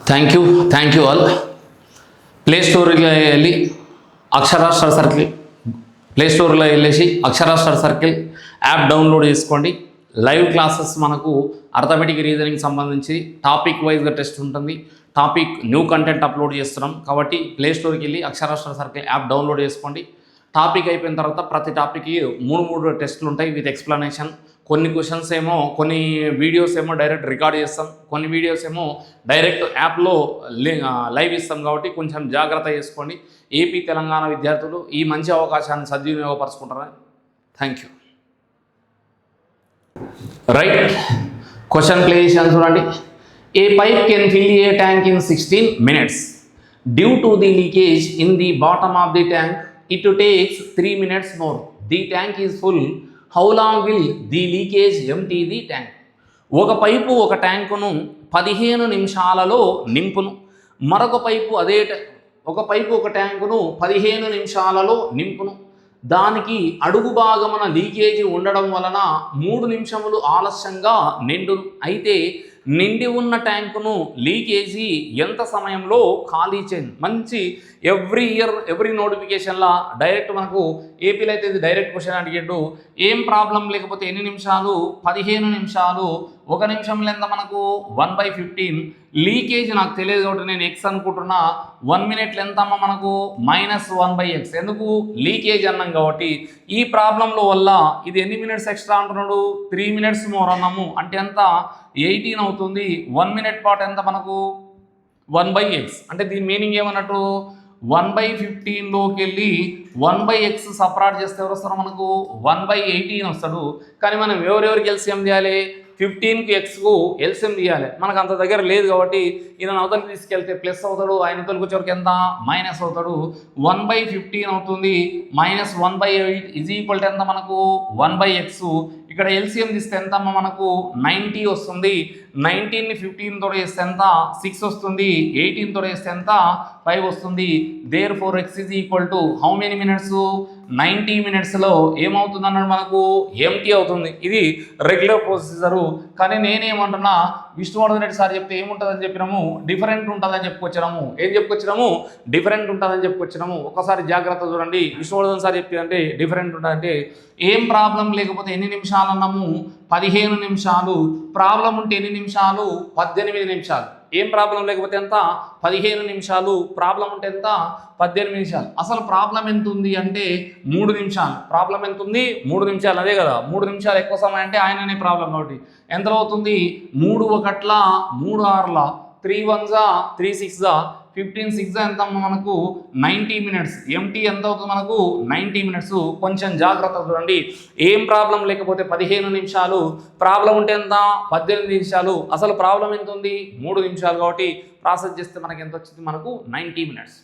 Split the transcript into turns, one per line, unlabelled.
Thank you all. Play స్టోర్లో వెళ్ళి అక్షరాస్టర్ circle play స్టోర్లో వెళ్ళేసి అక్షరాస్టర్ సర్కిల్ యాప్ డౌన్లోడ్ చేసుకోండి. లైవ్ క్లాసెస్ మనకు అర్థమెటిక్ రీజనింగ్ సంబంధించి టాపిక్ వైజ్గా టెస్ట్ ఉంటుంది. టాపిక్ న్యూ కంటెంట్ అప్లోడ్ చేస్తున్నాం కాబట్టి ప్లే స్టోర్కి వెళ్ళి అక్షరాస్టర్ సర్కిల్ యాప్ డౌన్లోడ్ చేసుకోండి. టాపిక్ అయిపోయిన తర్వాత ప్రతి టాపిక్కి మూడు టెస్టులు ఉంటాయి విత్ ఎక్స్ప్లెనేషన్. కొన్ని క్వశ్చన్స్ ఏమో కొన్ని వీడియోస్ ఏమో డైరెక్ట్ రికార్డ్ చేస్తాం, కొన్ని వీడియోస్ ఏమో డైరెక్ట్ యాప్లో లైవ్ ఇస్తాం కాబట్టి కొంచెం జాగ్రత్త చేసుకోండి. ఏపీ తెలంగాణ విద్యార్థులు ఈ మంచి అవకాశాన్ని సద్వినియోగపరచుకుంటారని. Thank you. Right, question play చేశాను చూడండి. A pipe can fill a tank in 16 minutes. Due to the leakage in the bottom of the tank it takes 3 minutes more. The tank is full. How long will the leakage empty the tank? ఒక pipe ఒక ట్యాంకును 15 నిమిషాలలో నింపును. మరొక pipe ఒక ట్యాంకును 15 నిమిషాలలో నింపును. దానికి అడుగు భాగమున leakage ఉండడం వలన 3 నిమిషములు ఆలస్యంగా నిండును. అయితే నిండి ఉన్న ట్యాంకును లీకేజీ ఎంత సమయంలో ఖాళీ చేయండి. మంచి ఎవ్రీ నోటిఫికేషన్లా డైరెక్ట్ మనకు ఏపీలో అయితే ఇది డైరెక్ట్ క్వశ్చన్ అడిగాడు. ఏం ప్రాబ్లం లేకపోతే ఎన్ని నిమిషాలు? 15 నిమిషాలు. 1 నిమిషంలో ఎంత మనకు? 1/15. లీకేజ్ నాకు తెలియదు కాబట్టి నేను ఎక్స్ అనుకుంటున్నా. 1 minute ఎంత అమ్మ మనకు? -1/x. ఎందుకు? లీకేజ్ అన్నాం కాబట్టి. ఈ ప్రాబ్లంలో వల్ల ఇది ఎన్ని మినిట్స్ ఎక్స్ట్రా అంటున్నాడు? 3 minutes మోర్ అన్నాము. అంటే ఎంత? 18 అవుతుంది. 1 minute పాటు ఎంత మనకు? 1/x. అంటే దీని మీనింగ్ ఏమన్నట్టు? 1/15లోకి వెళ్ళి 1/x సపరేట్ చేస్తే ఎవరు వస్తారు మనకు? 1/18 వస్తాడు. కానీ మనం ఎవరెవరికి ఎల్సిఎం చేయాలి? 15కి ఎక్స్కు ఎల్సిఎం తీయాలి. మనకు అంత దగ్గర లేదు కాబట్టి ఈయన అవతలకి తీసుకెళ్తే ప్లస్ అవుతాడు, ఆయన అవతలకి వచ్చేవరకు ఎంత? మైనస్ అవుతాడు. 1/15 అవుతుంది. -1/8 ఈజ్ ఈక్వల్ టు ఎంత మనకు? 1/x. ఇక్కడ ఎల్సిఎం తీస్తే ఎంత అమ్మ మనకు? 90 వస్తుంది. 19ని 15 తోటి చేస్తే ఎంత? 6 వస్తుంది. 18 తోటి చేస్తే ఎంత? 5 వస్తుంది. Therefore x is equal to how many minutes? 90 minutesలో ఏమవుతుంది అన్నాడు మనకు? ఎంటీ అవుతుంది. ఇది రెగ్యులర్ ప్రొసీజరు. కానీ నేనేమంటున్నా, విష్ణువర్ధన్ రెడ్డి సార్ చెప్తే ఏముంటుందని చెప్పినాము? డిఫరెంట్ ఉంటుందని చెప్పుకొచ్చినాము. ఏం చెప్పుకొచ్చినాము? డిఫరెంట్ ఉంటుందని చెప్పుకొచ్చినాము. ఒకసారి జాగ్రత్త చూడండి. విష్ణువర్ధన్ సార్ చెప్పి అంటే డిఫరెంట్ ఉంటుందంటే ఏం ప్రాబ్లం లేకపోతే ఎన్ని నిమిషాలు అన్నాము? 15 నిమిషాలు. ప్రాబ్లం ఉంటే ఎన్ని నిమిషాలు? 18 నిమిషాలు. ఏం ప్రాబ్లం లేకపోతే ఎంత? 15 నిమిషాలు. ప్రాబ్లం ఉంటే ఎంత? 18 నిమిషాలు. అసలు ప్రాబ్లం ఎంత ఉంది అంటే 3 నిమిషాలు. ప్రాబ్లం ఎంత ఉంది? 3 నిమిషాలు. అదే కదా, 3 నిమిషాలు ఎక్కువ సమయం అంటే ఆయననే ప్రాబ్లం కాబట్టి ఎంతలో అవుతుంది? 3 1 3 6 3 1 3 6 15 6 ఎంత మనకు? 90 minutes. ఎంటీ ఎంత అవుతుంది మనకు? 90 minutes. కొంచెం జాగ్రత్త చూడండి. ఏం ప్రాబ్లం లేకపోతే 15 నిమిషాలు. ప్రాబ్లం ఉంటే ఎంత? 18 నిమిషాలు. అసలు ప్రాబ్లం ఎంత ఉంది? 3 నిమిషాలు కాబట్టి ప్రాసెస్ చేస్తే మనకి ఎంత వచ్చింది? మనకు 90 minutes.